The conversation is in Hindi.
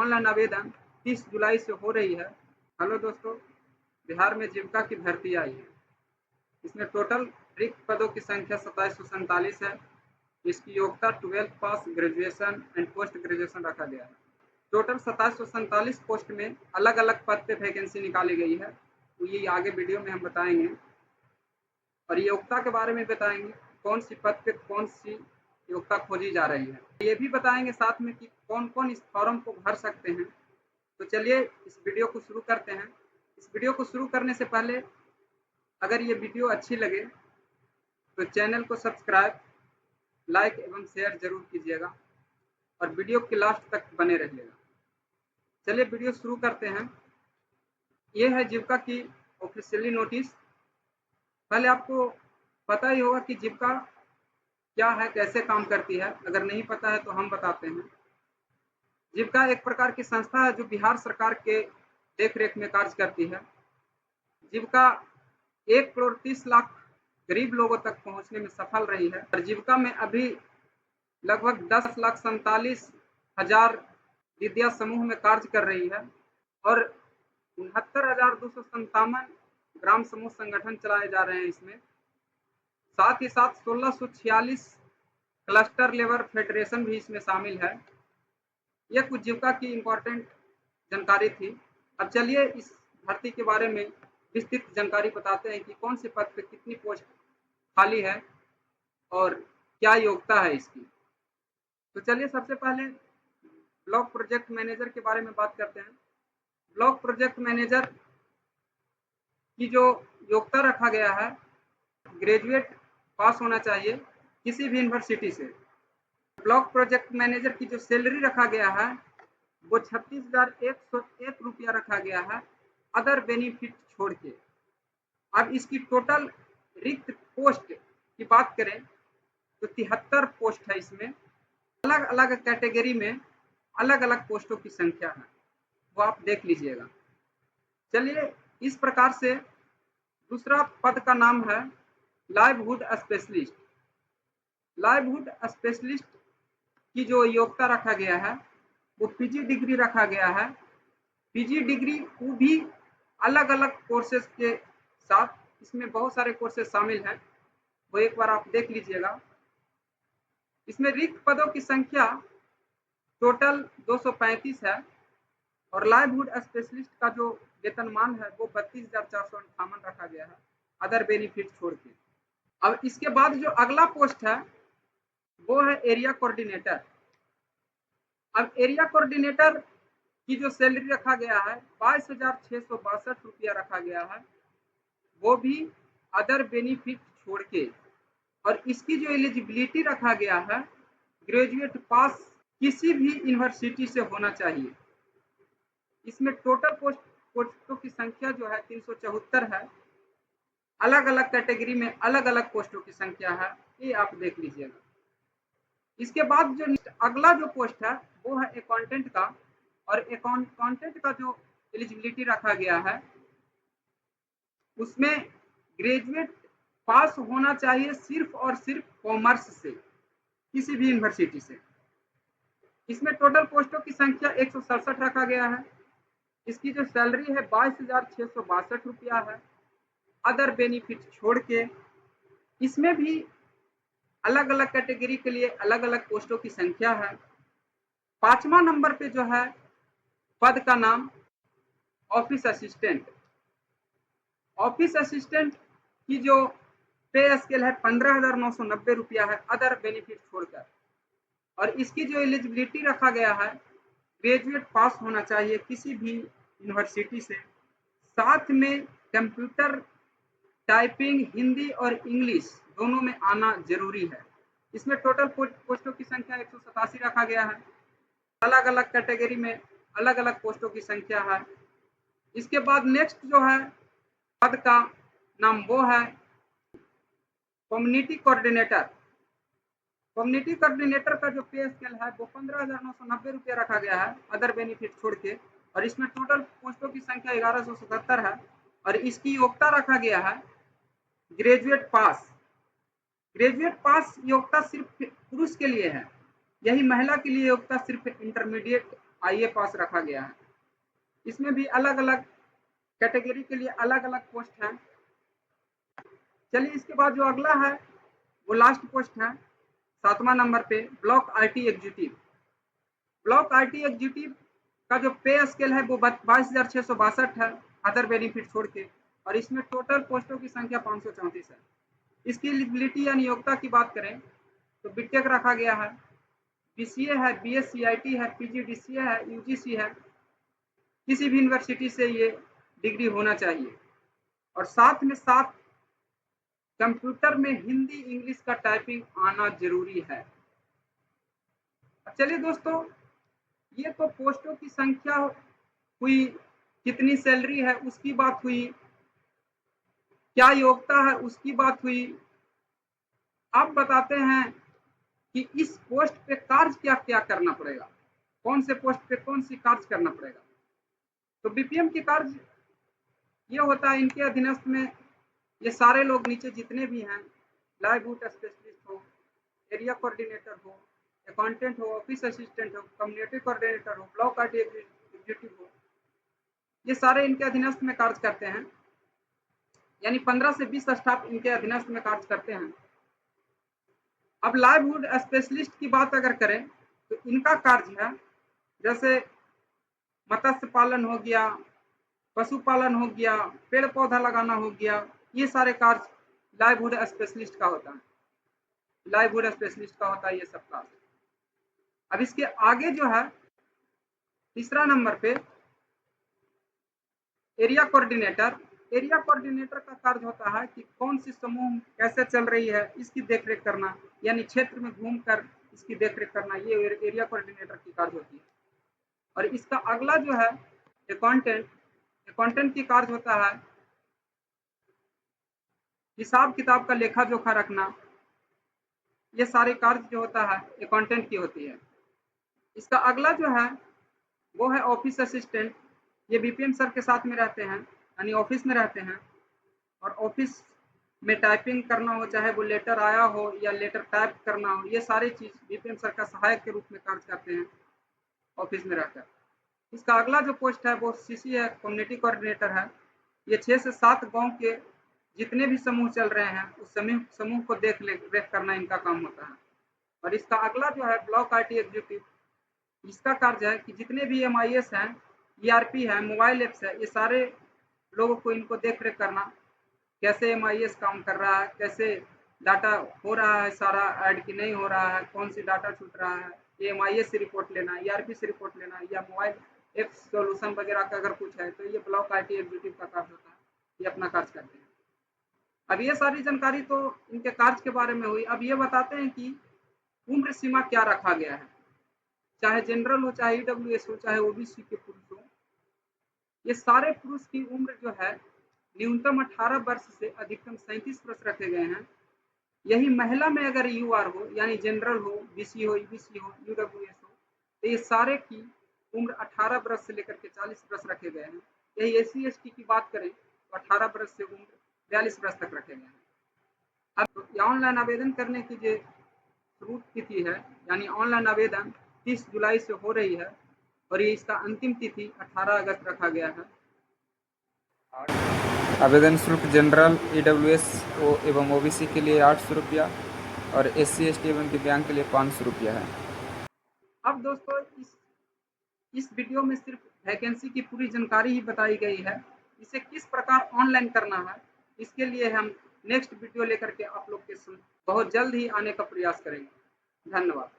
ऑनलाइन आवेदन 30 जुलाई से हो रही है। हेलो दोस्तों, बिहार में जीविका की भर्ती आई है। इसमें टोटल रिक्त पदों की संख्या 2747 है। इसकी योग्यता 12th pass, graduation and post graduation रखा गया है। टोटल 2747 पोस्ट में अलग अलग पद पे वैकेंसी निकाली गई है, तो ये आगे वीडियो में हम बताएंगे। और योग्यता के बारे में बताएंगे, कौन सी पद पे कौन सी योग्यता खोजी जा रही है। ये भी बताएंगे साथ में कि कौन कौन इस फॉर्म को भर सकते हैं। तो चलिए इस वीडियो को शुरू करते हैं। इस वीडियो को शुरू करने से पहले अगर ये वीडियो अच्छी लगे तो चैनल को सब्सक्राइब, लाइक एवं शेयर जरूर कीजिएगा और वीडियो के लास्ट तक बने रहिएगा। चलिए वीडियो शुरू करते हैं। ये है जीविका की ऑफिशियली नोटिस। पहले आपको पता ही होगा कि जीविका क्या है, कैसे काम करती है। अगर नहीं पता है तो हम बताते हैं। जीविका एक प्रकार की संस्था है जो बिहार सरकार के देखरेख में कार्य करती है। जीविका 1,30,00,000 गरीब लोगों तक पहुंचने में सफल रही है और जीविका में अभी लगभग 10,47,000 विद्या समूह में कार्य कर रही है और 69,257 ग्राम समूह संगठन चलाए जा रहे हैं इसमें। साथ ही साथ 1646 क्लस्टर लेवल फेडरेशन भी इसमें शामिल है। यह कुछ जीविका की इम्पोर्टेंट जानकारी थी। अब चलिए इस भर्ती के बारे में विस्तृत जानकारी बताते हैं कि कौन से पद पे कितनी पोस्ट खाली है और क्या योग्यता है इसकी। तो चलिए सबसे पहले ब्लॉक प्रोजेक्ट मैनेजर के बारे में बात करते हैं। ब्लॉक प्रोजेक्ट मैनेजर की जो योग्यता रखा गया है, ग्रेजुएट पास होना चाहिए किसी भी यूनिवर्सिटी से। ब्लॉक प्रोजेक्ट मैनेजर की जो सैलरी रखा गया है वो 36,101 रुपया रखा गया है, अदर बेनिफिट छोड़ के। अब इसकी टोटल रिक्त पोस्ट की बात करें तो 73 पोस्ट है। इसमें अलग अलग कैटेगरी में अलग अलग पोस्टों की संख्या है, वो आप देख लीजिएगा। चलिए इस प्रकार से दूसरा पद का नाम है लाइवहुड स्पेशलिस्ट। लाइवहुड स्पेशलिस्ट की जो योग्यता रखा गया है वो पीजी डिग्री रखा गया है। पीजी डिग्री वो भी अलग अलग कोर्सेज के साथ, इसमें बहुत सारे कोर्सेज शामिल हैं, वो एक बार आप देख लीजिएगा। इसमें रिक्त पदों की संख्या टोटल 235 है और लाइवहुड स्पेशलिस्ट का जो वेतनमान है वो 32,458 रखा गया है, अदर बेनिफिट छोड़ के। अब इसके बाद जो अगला पोस्ट है वो है एरिया कोऑर्डिनेटर। अब एरिया कोऑर्डिनेटर की जो सैलरी रखा गया है 22,662 रुपया रखा गया है, वो भी अदर बेनिफिट छोड़ के। और इसकी जो एलिजिबिलिटी रखा गया है, ग्रेजुएट पास किसी भी यूनिवर्सिटी से होना चाहिए। इसमें टोटल पोस्टों की संख्या जो है 374 है। अलग अलग कैटेगरी में अलग अलग पोस्टों की संख्या है, ये आप देख लीजिएगा। इसके बाद जो अगला जो पोस्ट है वो है अकाउंटेंट का। और अकाउंटेंट का जो एलिजिबिलिटी रखा गया है उसमें ग्रेजुएट पास होना चाहिए सिर्फ और सिर्फ कॉमर्स से, किसी भी यूनिवर्सिटी से। इसमें टोटल पोस्टों की संख्या 167 रखा गया है। इसकी जो सैलरी है 22,662 रुपया है, अदर बेनिफिट छोड़ के। इसमें भी अलग अलग कैटेगरी के लिए अलग अलग पोस्टों की संख्या है। 5वां नंबर पे जो है पद का नाम ऑफिस असिस्टेंट। ऑफिस असिस्टेंट की जो पे स्केल है 15,990 रुपया है, अदर बेनिफिट छोड़कर। और इसकी जो एलिजिबिलिटी रखा गया है, ग्रेजुएट पास होना चाहिए किसी भी यूनिवर्सिटी से, साथ में कंप्यूटर टाइपिंग हिंदी और इंग्लिश दोनों में आना जरूरी है। इसमें टोटल पोस्टों की संख्या 187 रखा गया है। अलग अलग कैटेगरी में अलग अलग पोस्टों की संख्या है। इसके बाद नेक्स्ट जो है पद का नाम वो है कम्युनिटी कोऑर्डिनेटर। कम्युनिटी कोऑर्डिनेटर का जो पे स्केल है वो 15,990 रुपया रखा गया है, अदर बेनिफिट छोड़ के। और इसमें टोटल पोस्टों की संख्या 1177 है और इसकी योग्यता रखा गया है ग्रेजुएट पास। ग्रेजुएट पास योग्यता सिर्फ पुरुष के लिए है, यही महिला के लिए योग्यता सिर्फ इंटरमीडिएट IA पास रखा गया है। इसमें भी अलग अलग कैटेगरी के लिए अलग अलग पोस्ट हैं। चलिए इसके बाद जो अगला है वो लास्ट पोस्ट है 7वां नंबर पे block IT executive. Block IT executive का जो पे स्केल है वो 22,662 है अदर बेनिफिट छोड़ के, और इसमें टोटल पोस्टों की संख्या 534 है। इसकी एलिजिबिलिटी या नियोक्ता की बात करें तो बीटेक रखा गया है, BCA है, BSc-IT है, PGDCA है, UGC है, किसी भी यूनिवर्सिटी से ये डिग्री होना चाहिए, और साथ में साथ कंप्यूटर में हिंदी इंग्लिश का टाइपिंग आना जरूरी है। चलिए दोस्तों, ये तो पोस्टों की संख्या हुई, कितनी सैलरी है उसकी बात हुई, क्या योग्यता है उसकी बात हुई। अब बताते हैं कि इस पोस्ट पे कार्य क्या क्या करना पड़ेगा, कौन से पोस्ट पे कौन सी कार्य करना पड़ेगा। तो बीपीएम के कार्य ये होता है, इनके अधीनस्थ में ये सारे लोग नीचे जितने भी हैं, लाइवलीहुड स्पेशलिस्ट हो, एरिया कोऑर्डिनेटर हो, अकाउंटेंट हो, ऑफिस असिस्टेंट हो, कम्युनिटी कोऑर्डिनेटर हो, ब्लॉक IT एग्जीक्यूटिव हो, ये सारे इनके अधीनस्थ में कार्य करते हैं। यानी 15 से 20 स्टाफ इनके अधीनस्थ में कार्य करते हैं। अब लाइवलीहुड स्पेशलिस्ट की बात अगर करें तो इनका कार्य है जैसे मत्स्य पालन हो गया, पशुपालन हो गया, पेड़ पौधा लगाना हो गया, ये सारे कार्य लाइवलीहुड स्पेशलिस्ट का होता है। लाइवलीहुड स्पेशलिस्ट का होता है ये सब कार्य। अब इसके आगे जो है तीसरा नंबर पे एरिया कोऑर्डिनेटर। एरिया कोऑर्डिनेटर का कार्य होता है कि कौन सी समूह कैसे चल रही है इसकी देखरेख करना, यानी क्षेत्र में घूमकर इसकी देखरेख करना, ये एरिया कोऑर्डिनेटर की कार्य होती है। और इसका अगला जो है अकाउंटेंट। अकाउंटेंट की कार्य होता है हिसाब किताब का लेखा जोखा रखना, ये सारे कार्य जो होता है अकाउंटेंट की होती है। इसका अगला जो है वो है ऑफिस असिस्टेंट। ये बीपीएम सर के साथ में रहते हैं, यानी ऑफिस में रहते हैं, और ऑफिस में टाइपिंग करना हो, चाहे वो लेटर आया हो या लेटर टाइप करना हो, ये सारी चीज बीपीएम सर का सहायक के रूप में कार्य करते हैं ऑफिस में रहकर। इसका अगला जो पोस्ट है वो CC है, कम्युनिटी कोऑर्डिनेटर है। ये 6 से 7 गांव के जितने भी समूह चल रहे हैं उस समूह को रेख करना इनका काम होता है। और इसका अगला जो है ब्लॉक IT एग्जीक्यूटिव, इसका कार्य है कि जितने भी MIS हैं, ERP है, मोबाइल एप्स है, ये सारे लोगों को इनको देख रेख करना, कैसे MIS काम कर रहा है, कैसे डाटा हो रहा है सारा ऐड की नहीं हो रहा है, कौन सी डाटा छूट रहा है, ये MIS से रिपोर्ट लेना, ERP से रिपोर्ट लेना, या मोबाइल एप सोल्यूशन वगैरह का अगर कुछ है तो ये ब्लॉक IT एग्जीक्यूटिव का कार्य होता है, ये अपना कार्य करते हैं। अब ये सारी जानकारी तो इनके कार्य के बारे में हुई। अब ये बताते हैं कि उम्र सीमा क्या रखा गया है, चाहे जनरल हो, चाहे EWS हो, चाहे OBC के पुरुष हो, ये सारे पुरुष की उम्र जो है न्यूनतम 18 वर्ष से अधिकतम 37 वर्ष रखे गए हैं। यही महिला में अगर UR हो, यानी जनरल हो, BC हो, EBC हो, UWS हो, तो ये सारे की उम्र 18 वर्ष से लेकर के 40 वर्ष रखे गए हैं। यही SC ST की बात करें तो 18 वर्ष से उम्र 42 वर्ष तक रखे गए हैं। अब ऑनलाइन आवेदन करने की जो शुरू तिथि है, यानी ऑनलाइन आवेदन 30 जुलाई से हो रही है, और ये इसका अंतिम तिथि 18 अगस्त रखा गया है। आवेदन शुल्क जनरल, EWS एवं OBC के लिए 800 रुपया और SC ST एवं दिव्यांग के लिए 500 रुपया है। अब दोस्तों इस वीडियो में सिर्फ वैकेंसी की पूरी जानकारी ही बताई गई है। इसे किस प्रकार ऑनलाइन करना है इसके लिए हम नेक्स्ट वीडियो लेकर के आप लोग के बहुत जल्द ही आने का प्रयास करेंगे। धन्यवाद।